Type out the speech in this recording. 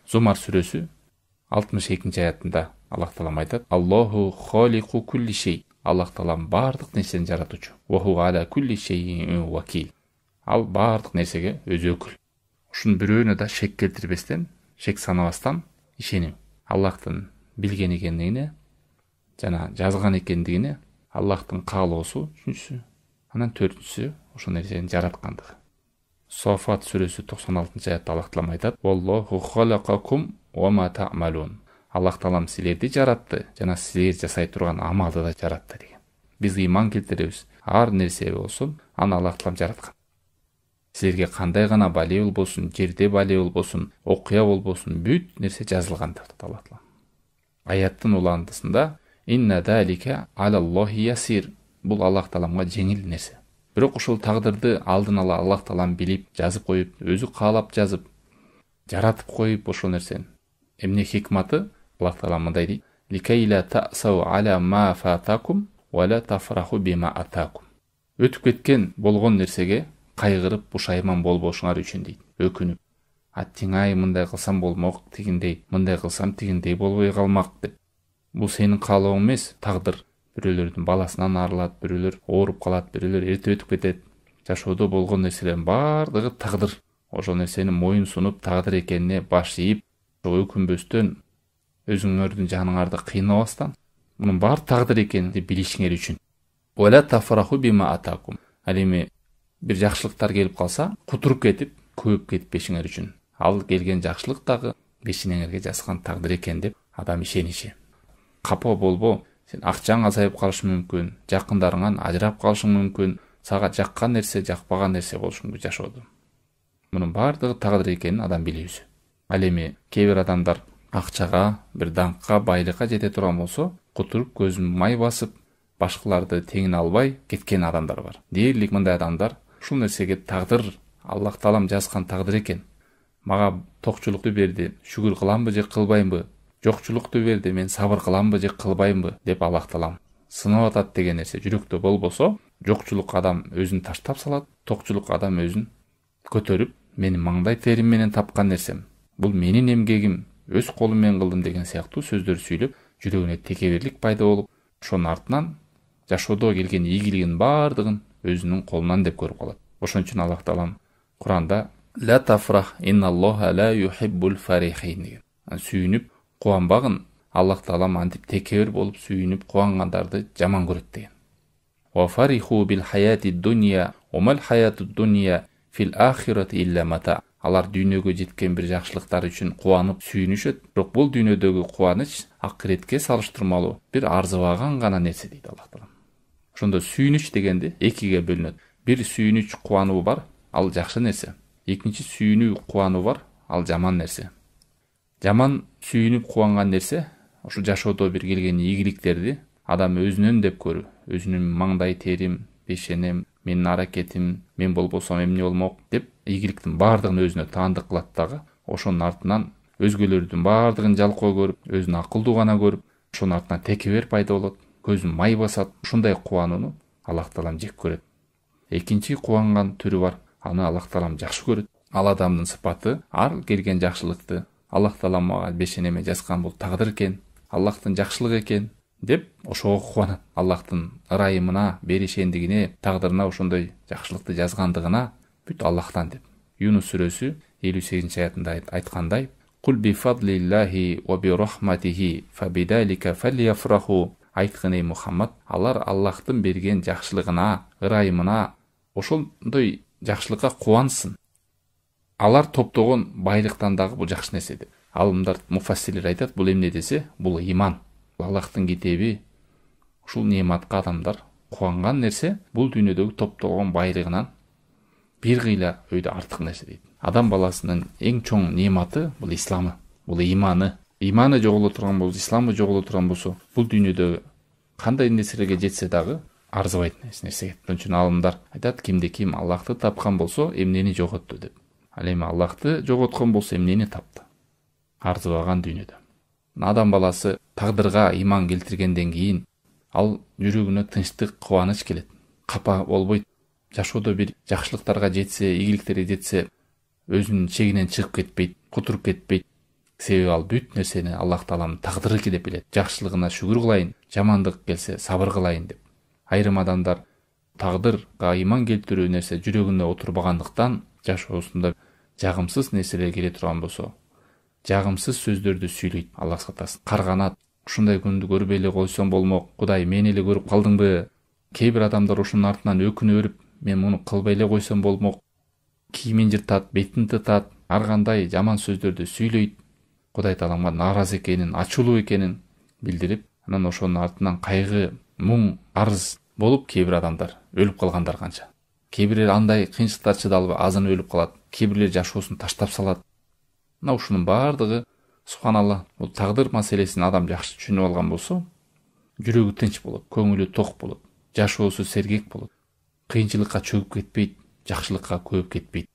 Зумар сүрөсү 62 аятында Аллах Таалам айтат: Аллаху холику кулли шей. Аллах Таалам бардык нерсени жаратуучу. Ва ху аля кулли шейин вакил. Ал бардык нерсеге өзү өкүл. Ушунун бирөөнө да шек келтирбестен, шек санабастан ишеним. Аллахтын билген экендигине жана жазган экендигине, Аллахтын каалоосу үчүнчүсү, анан төртүнчүсү ошол нерсени жараткандыгы. Софат сүрөсү 96 аятта Аллах Таалам айтат: Валлаху халакакум ва ма та'малун. Аллах Таалам силерди жаратты жана силер жасай турган амалды да жаратты деген. Биз ыйман келтиребиз, ар нерсе болсун, аны Аллах Таалам жараткан. Силерге кандай гана бале болбосун, жерде бале болбосун, окуя болбосун, бүт нерсе жазылган деп айтат Аллах Таалам. Аяттын уландысында инна далика алаллахи ясир. Бул Аллах Тааламга жеңил нерсе. Бирок ушул тагдырды алдын ала Аллах Таалам билип, жазып коюп, өзү каалап жазып, жаратып коюп ошол нерсени. Эмне хикматы? Аллах Таалам мындай дейт: ликайла та'сау аля ма фатакум ва ла тафраху бима атакум. Өтүп кеткен болгон нерсеге кайгырып, бушайман болбошуңар үчүн дейт. Өкүнүп, аттиңай мындай кылсам болмок, тигиндей, мындай кылсам тигиндей болбой калмак деп. Бул сенин каалооң эмес, тагдыр. Бирөөлөрдүн баласынан арылат, бирөөлөр ооруп калат, бирөөлөр эрте өтүп кетет. Жашоодо болгон нерселердин бардыгы тагдыр. Ошол нерсени моюн сунуп, тагдыр экенине баш ийип, өкүнбөстөн, өзүңөрдүн жаныңарды кыйнабастан, мунун баары тагдыр экенин билишиңер үчүн. Вала тафраху бима атакум. Ал эми бир жакшылыктар келип калса, кутуруп кетип, көөп кетпешиңер үчүн. Ал келген жакшылык дагы бешинеңерге жазган тагдыр экен деп адам ишениши. Капа болбо, сен акчаң азайып калышы мүмкүн, жакындарыңан ажырап калышың мүмкүн, сага жаккан нерсе, жакпаган нерсе болушу мүмкүн жашоодо. Мунун бардыгы тагдыр экенин адам билебиз. Ал эми кээ бир адамдар акчага, бир даңкка, байлыкка жете турган болсо, кутуруп көзүн май басып, башкаларды теңине албай кеткен адамдар бар. Дээрлик мындай адамдар ушул нерсеге тагдыр, Аллах Таалам жазган тагдыр экен. Мага токчулукту берди, шүгүр кыламбы же кылбаймбы? Жокчулукту берди, мен сабыр кыламбы же кылбаймбы деп Аллах Таалам сынап атат деген нерсе жүрөктө болбосо, жокчулук адам өзүн таштап салат, токчулук адам өзүн көтөрүп, менин маңдай терим менен тапкан нерсем, бул менин эмгегим, өз колум менен кылдым деген сыяктуу сөздөр сүйлөп, жүрөгүнө текеберлик пайда болуп, ошонун артынан жашоодо келген ийгилигин бардыгын өзүнүн колунан деп көрүп калат. Ошон үчүн Аллах Таалам Куранда ла тафрах инналлаха ла юхиббул фарихин деген. Сүйүнүп кубанбагын, Аллах Таалам антип текебер болуп сүйүнүп кубангандарды жаман көрөт деген. Ва фариху бил хаяти дунья ва мал хаяту дунья фил ахирати илля мата. Алар дүйнөгө жеткен бир жакшылыктар үчүн кубанып сүйүнүшөт, бирок бул дүйнөдөгү кубаныч акыретке салыштырмалуу бир арзыбаган гана нерсе дейт Аллах Таалам. Ошондо сүйүнүч дегенди экиге бөлүнөт. Бир сүйүнүч кубануу бар, ал жакшы нерсе. Экинчи сүйүнүү кубануу бар, ал жаман нерсе. Жаман сүйүнүп кубанган нерсе ошол жашоодо бир келген ийгиликтерди адам өзүнөн деп көрүп, өзүнүн маңдай терим, бешенем, менин аракетим, мен болбосом эмне болмок деп ийгиликтин бардыгын өзүнө таандык кылат дагы, ошонун артынан өзгөлөрдүн бардыгын жалкоо көрүп, өзүн акылдуу гана көрүп, ошонун артынан текебер пайда болот, көзүн май басат. Ушундай кубанууну Аллах Таалам жек көрөт. Экинчи кубанган түрү бар, аны Аллах Таалам жакшы көрөт. Ал адамдын сыпаты ар келген жакшылыкты Аллах Таалам мага бешенеме жазган бул тагдыр экен, Аллахтын жакшылыгы экен деп ошого кубанат. Аллахтын ырайымына, беришендигине, тагдырына ошондой жакшылыкты жазгандыгына бүт Аллахтан деп. Юнус сүрөсү 58 аятында айткандай: "Кул би фадлиллахи ва би рахматихи фабидалика фальяфраху". Айткын эй Мухаммад, алар Аллахтын берген жакшылыгына, ырайымына, ошондой жакшылыкка кубансын. Алар топтогон байлыктан дагы бул жакшы нерсе деп. Алымдар, муфассирлер айтат, бул эмне десе, бул иман. Аллахтын китеби ушул неаматка адамдар кубанган нерсе, бул дүйнөдөгү топтогон байлыгынан бир кыйла өйдө артык нерсе дейт. Адам баласынын эң чоң неаматы бул исламы, бул иманы. Иманы жоголо турган болсо, исламы жоголо турган болсо, бул дүйнөдө кандай нерселерге жетсе дагы арзыбайт нерсе. Ошон үчүн алымдар айтат, кимде ким Аллахты тапкан болсо, эмнени жоготту деп. Ал эми Аллахты жоготкон болсо, эмнени тапты? Арзыбаган дүйнөдө. Адам баласы тагдырга иман келтиргенден кийин ал жүрөгүнө тынчтык, кубаныч келет. Капа болбойт. Жашоодо бир жакшылыктарга жетсе, ийгиликтерге жетсе, өзүнүн чегинен чыгып кетпейт, кутуруп кетпейт. Себеби ал бүт нерсени Аллах Тааланын тагдыры деп билет. Жакшылыгына шүгүр кылайын, жамандык келсе сабыр кылайын деп. Айрым адамдар тагдырга ыйман келтирүү нерсе жүрөгүнө отурбагандыктан жашоосунда жагымсыз нерселер келе турган болсо, жагымсыз сөздөрдү сүйлөйт. Аллах сактасын. Карганат, ушундай күндү көрбөй эле койсом болмок, Кудай мени эле көрүп калдыңбы? Кээ бир адамдар ушунун артынан өкүнө берип, мен муну кылбай эле койсом болмок, кийимин жыртат, бетин тытат, ар кандай жаман сөздөрдү сүйлөйт. Кудай Тааламга нааразы экенин, ачуулуу экенин билдирип, анан ошонун артынан кайгы, муң, арыз болуп кээ бир адамдар өлүп калгандар канча. Кээ бирлер андай кыйынчылыктар чыда албай азан өлүп калат, кээ бирлер жашоосун таштап салат. Мына ушунун баардыгы субханалла, бул тагдыр маселесин адам жакшы түшүнүп алган болсо, жүрөгү тынч болот, көңүлү ток болот, жашоосу сергек болот, кыйынчылыкка чөгүп кетпейт, жакшылыкка көбүп кетпейт.